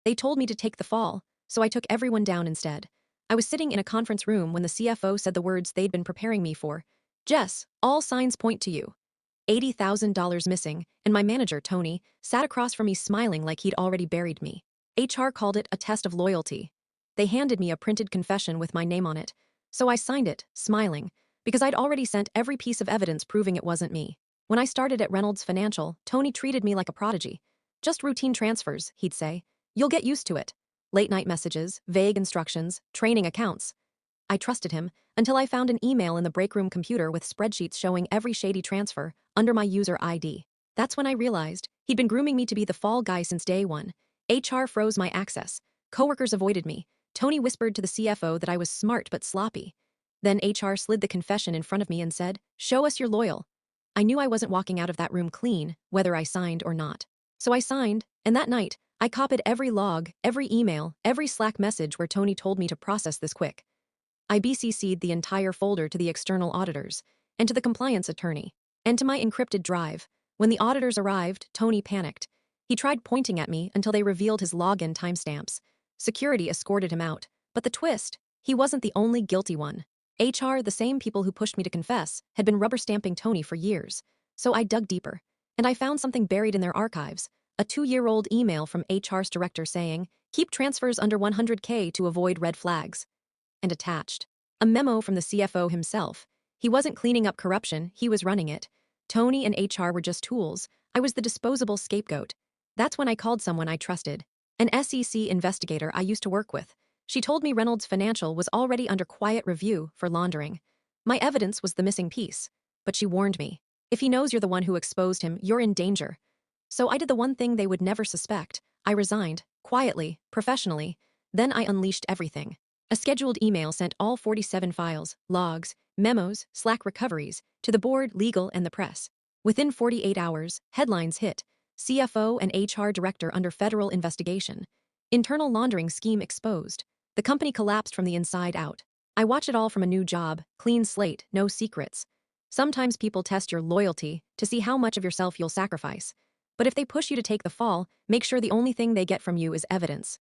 They told me to take the fall, so I took everyone down instead. I was sitting in a conference room when the CFO said the words they'd been preparing me for. Jess, all signs point to you. $80,000 missing, and my manager, Tony, sat across from me smiling like he'd already buried me. HR called it a test of loyalty. They handed me a printed confession with my name on it, so I signed it, smiling, because I'd already sent every piece of evidence proving it wasn't me. When I started at Reynolds Financial, Tony treated me like a prodigy. Just routine transfers, he'd say. You'll get used to it. Late night messages, vague instructions, training accounts. I trusted him until I found an email in the break room computer with spreadsheets showing every shady transfer under my user ID. That's when I realized he'd been grooming me to be the fall guy since day one. HR froze my access. Coworkers avoided me. Tony whispered to the CFO that I was smart but sloppy. Then HR slid the confession in front of me and said, "Show us you're loyal." I knew I wasn't walking out of that room clean, whether I signed or not. So I signed, and that night, I copied every log, every email, every Slack message where Tony told me to process this quick. I BCC'd the entire folder to the external auditors, and to the compliance attorney, and to my encrypted drive. When the auditors arrived, Tony panicked. He tried pointing at me until they revealed his login timestamps. Security escorted him out, but the twist, he wasn't the only guilty one. HR, the same people who pushed me to confess, had been rubber stamping Tony for years. So I dug deeper, and I found something buried in their archives, a 2-year-old email from HR's director saying, "Keep transfers under 100K to avoid red flags." And attached, a memo from the CFO himself. He wasn't cleaning up corruption, he was running it. Tony and HR were just tools. I was the disposable scapegoat. That's when I called someone I trusted, an SEC investigator I used to work with. She told me Reynolds Financial was already under quiet review for laundering. My evidence was the missing piece, but she warned me. If he knows you're the one who exposed him, you're in danger. So I did the one thing they would never suspect. I resigned, quietly, professionally. Then I unleashed everything. A scheduled email sent all 47 files, logs, memos, Slack recoveries, to the board, legal, and the press. Within 48 hours, headlines hit. CFO and HR director under federal investigation. Internal laundering scheme exposed. The company collapsed from the inside out. I watch it all from a new job, clean slate, no secrets. Sometimes people test your loyalty to see how much of yourself you'll sacrifice. But if they push you to take the fall, make sure the only thing they get from you is evidence.